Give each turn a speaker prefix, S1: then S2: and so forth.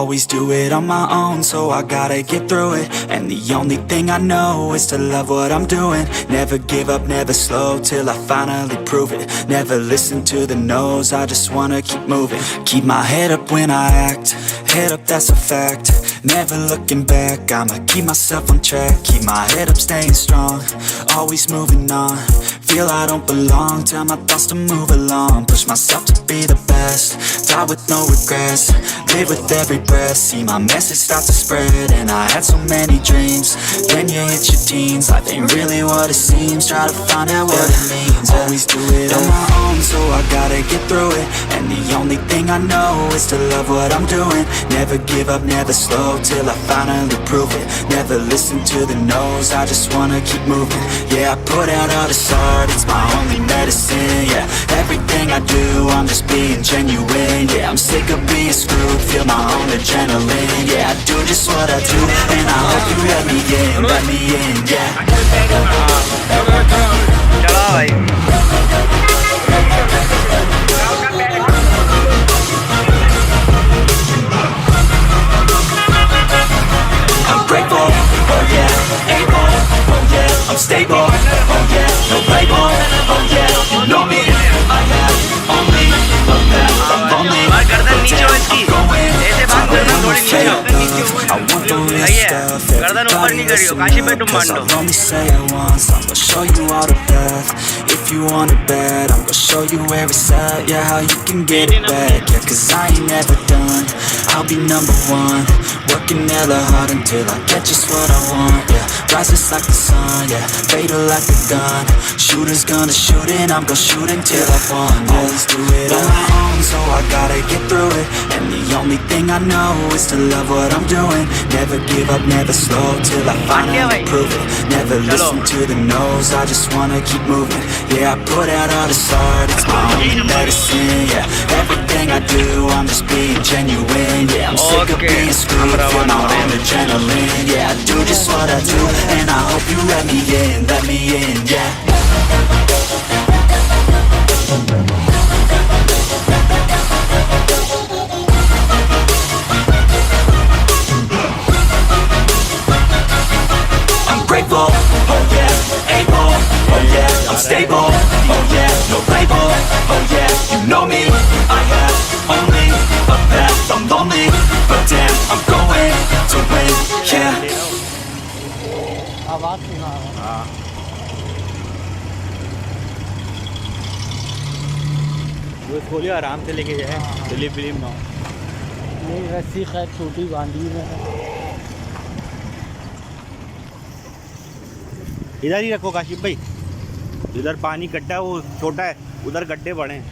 S1: Always do it on my own, so I gotta get through it. And the only thing I know is to love what I'm doing. Never give up, never slow, till I finally prove it. Never listen to the no's, I just wanna keep moving. Keep my head up when I act, head up, that's a fact. Never looking back, I'ma keep myself on track. Keep my head up, staying strong, always moving on. Feel I don't belong, tell my thoughts to move along. Push myself to be the best, die with no regrets. Live with every breath, see my message start to spread. And I had so many dreams, then you hit your teens. Life ain't really what it seems, try to find out what it means. Always do it on my own, so I gotta get through it. And the only thing I know is to love what I'm doing. Never give up, never slow, till I finally prove it. Never listen to the no's, I just wanna keep moving. Yeah, I put out all this art, it's my only medicine. Yeah, everything I do, I'm just being genuine. Yeah, I'm sick of being screwed, feel my own adrenaline. Yeah, I do just what I do, and I hope you let me in, yeah.
S2: चला भाई
S1: I'm grateful, oh yeah, able, oh yeah, I'm stable, oh yeah, no label, oh yeah, you know me, I have only the best, I'm lonely, but damn, I'm going to win on the fail. I want the real stuff, everybody listen up, cause I'll only say it once, I'm gonna show you all the path. If you want it bad, I'm gonna show you every side, yeah, how you can get it back. Yeah, cause I ain't never done, I'll be number one. Working hella hard until I get just what I want, yeah. Rises like the sun, yeah, fatal like a gun. Shooter's gonna shoot and I'm gonna shoot until I won, yeah. Always do it on my own, so I gotta get through it. And the only thing I know is to love what I'm doing. Never give up, never slow, till I finally prove it. Never listen to the no's, I just wanna keep moving. Yeah, I put out all this art, it's my only medicine. Yeah, everything I do, I'm just being genuine. Yeah, I'm sick of being screwed, feel my own adrenaline. Yeah, I do just what I do, and I hope you let me in, yeah. I'm grateful, oh yeah, able, oh yeah, I'm stable, oh yeah, no label, oh yeah, you know me, I have only a path, I'm lonely, but damn, I'm going to win, yeah.
S3: आवाज सुना हाँ
S4: वो खोलियो आराम से लेके जाए slip विलिप ना
S3: नहीं रस्सी खैर छोटी बांधी में है
S4: इधर ही रखो काशिफ भाई इधर पानी गड्ढा है वो छोटा है उधर गड्ढे बड़े हैं